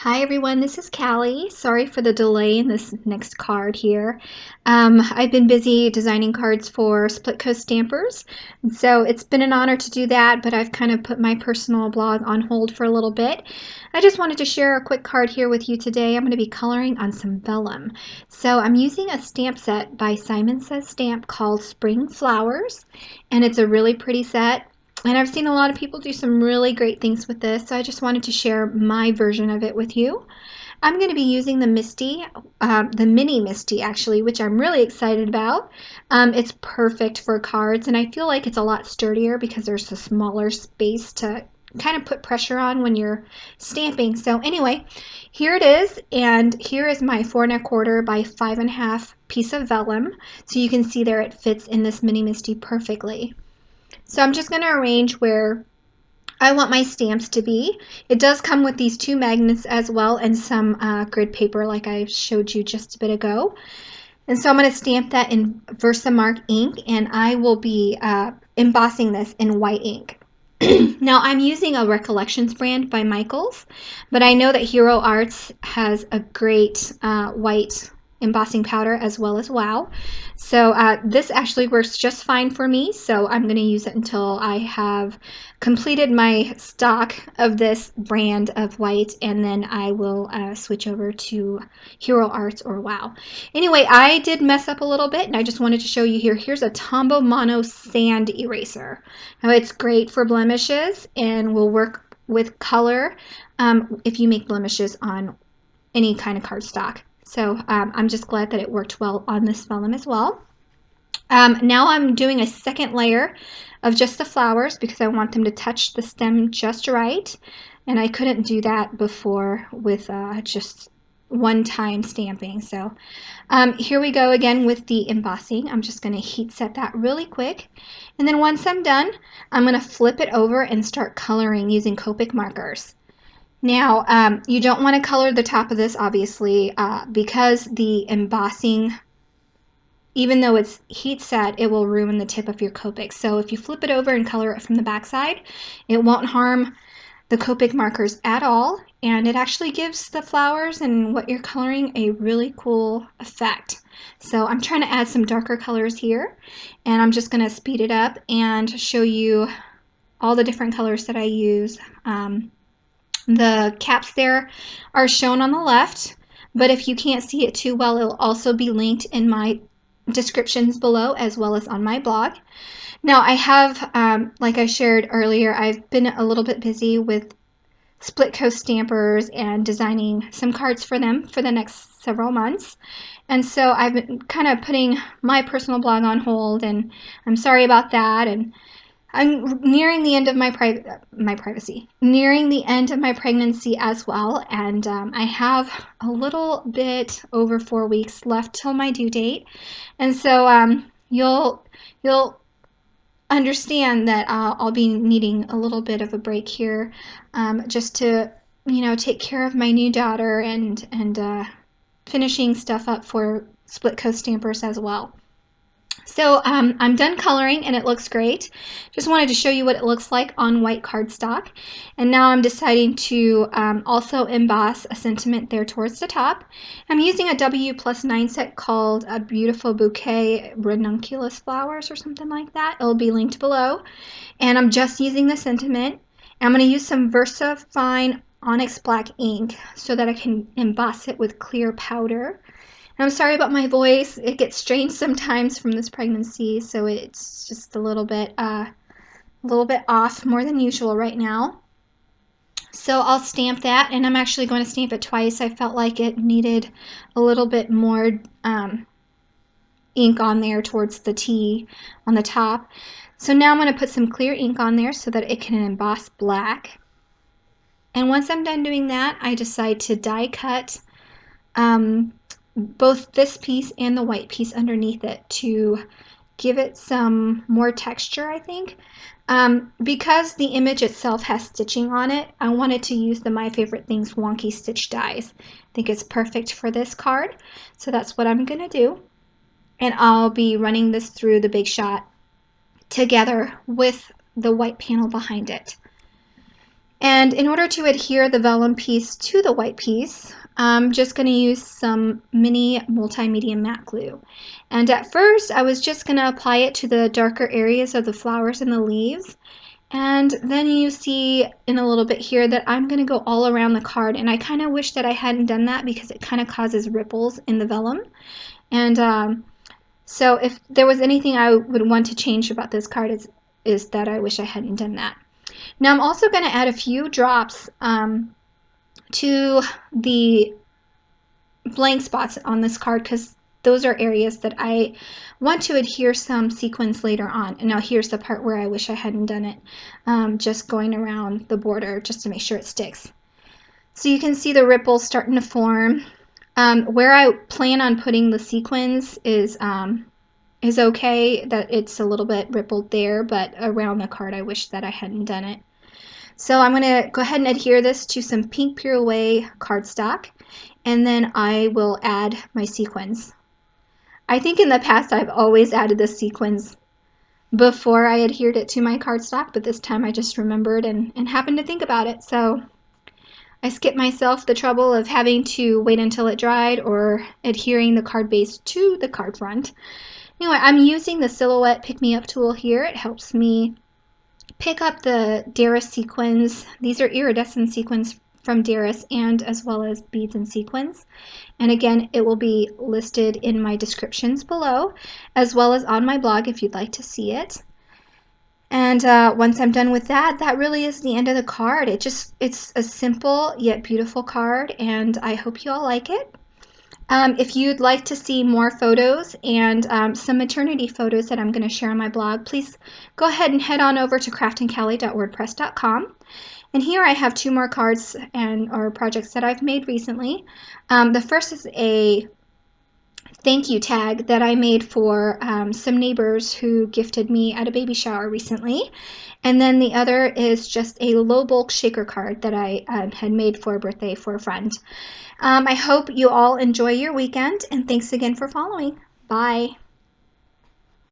Hi everyone, this is Callie. Sorry for the delay in this next card here. I've been busy designing cards for Split Coast Stampers, so it's been an honor to do that, but I've kind of put my personal blog on hold for a little bit. I just wanted to share a quick card here with you today. I'm going to be coloring on some vellum. So I'm using a stamp set by Simon Says Stamp called Spring Flowers, and it's a really pretty set. And I've seen a lot of people do some really great things with this, so I just wanted to share my version of it with you. I'm going to be using the Misty, the Mini Misty actually, which I'm really excited about. It's perfect for cards, and I feel like it's a lot sturdier because there's a smaller space to kind of put pressure on when you're stamping. So anyway, here it is, and here is my 4 1/4 by 5 1/2 piece of vellum. So you can see there it fits in this Mini Misty perfectly. So I'm just going to arrange where I want my stamps to be. It does come with these 2 magnets as well and some grid paper like I showed you just a bit ago. And so I'm going to stamp that in Versamark ink, and I will be embossing this in white ink. Now I'm using a Recollections brand by Michaels, but I know that Hero Arts has a great white embossing powder as well as WOW. So this actually works just fine for me, so I'm going to use it until I have completed my stock of this brand of white, and then I will switch over to Hero Arts or WOW. Anyway, I did mess up a little bit, and I just wanted to show you here. Here's a Tombow Mono Sand Eraser. Now it's great for blemishes and will work with color if you make blemishes on any kind of cardstock. So I'm just glad that it worked well on this vellum as well. Now I'm doing a second layer of just the flowers because I want them to touch the stem just right, and I couldn't do that before with just one-time stamping. So here we go again with the embossing. I'm just going to heat set that really quick, and then once I'm done, I'm going to flip it over and start coloring using Copic markers. Now, you don't want to color the top of this, obviously, because the embossing, even though it's heat set, it will ruin the tip of your Copic. So if you flip it over and color it from the back side, it won't harm the Copic markers at all, and it actually gives the flowers and what you're coloring a really cool effect. So I'm trying to add some darker colors here, and I'm just going to speed it up and show you all the different colors that I use. The caps there are shown on the left, but if you can't see it too well, it'll also be linked in my descriptions below as well as on my blog. Now I have, like I shared earlier, I've been a little bit busy with Split Coast Stampers and designing some cards for them for the next several months. And so I've been kind of putting my personal blog on hold, and I'm sorry about that. And I'm nearing the end of my privacy, nearing the end of my pregnancy as well, and I have a little bit over 4 weeks left till my due date, and so you'll understand that I'll be needing a little bit of a break here, just to take care of my new daughter and finishing stuff up for Split Coast Stampers as well. So I'm done coloring and it looks great. Just wanted to show you what it looks like on white cardstock. And now I'm deciding to also emboss a sentiment there towards the top. I'm using a W+9 set called A Beautiful Bouquet Ranunculus Flowers or something like that. It'll be linked below. And I'm just using the sentiment. I'm going to use some Versafine Onyx black ink so that I can emboss it with clear powder. I'm sorry about my voice. It gets strange sometimes from this pregnancy, so it's just a little bit off, more than usual right now. So I'll stamp that, and I'm actually going to stamp it twice. I felt like it needed a little bit more ink on there towards the T on the top. So now I'm going to put some clear ink on there so that it can emboss black. And once I'm done doing that, I decide to die cut both this piece and the white piece underneath it to give it some more texture, I think. Because the image itself has stitching on it, I wanted to use the My Favorite Things Wonky stitch dies. I think it's perfect for this card, so that's what I'm going to do. And I'll be running this through the Big Shot together with the white panel behind it. And in order to adhere the vellum piece to the white piece, I'm just going to use some mini multimedia matte glue. And at first, I was just going to apply it to the darker areas of the flowers and the leaves. And then you see in a little bit here that I'm going to go all around the card. And I kind of wish that I hadn't done that because it kind of causes ripples in the vellum. And so if there was anything I would want to change about this card is that I wish I hadn't done that. Now I'm also going to add a few drops to the blank spots on this card because those are areas that I want to adhere some sequins later on. And now here's the part where I wish I hadn't done it, just going around the border just to make sure it sticks. So you can see the ripples starting to form. Where I plan on putting the sequins is okay, that it's a little bit rippled there, but around the card I wish that I hadn't done it. So I'm going to go ahead and adhere this to some pink Pure Away cardstock, and then I will add my sequins. I think in the past I've always added the sequins before I adhered it to my cardstock, but this time I just remembered and happened to think about it. So I skipped myself the trouble of having to wait until it dried or adhering the card base to the card front. Anyway, I'm using the Silhouette Pick Me Up tool here. It helps me pick up the Daris sequins. These are iridescent sequins from Daris, and as well as beads and sequins. And again, it will be listed in my descriptions below, as well as on my blog if you'd like to see it. And once I'm done with that, that really is the end of the card. It's a simple yet beautiful card, and I hope you all like it. If you'd like to see more photos and some maternity photos that I'm going to share on my blog, please go ahead and head on over to craftincaly.wordpress.com. And here I have 2 more cards or projects that I've made recently. The first is a thank you tag that I made for some neighbors who gifted me at a baby shower recently. And then the other is just a low bulk shaker card that I had made for a birthday for a friend. I hope you all enjoy your weekend, and thanks again for following. Bye.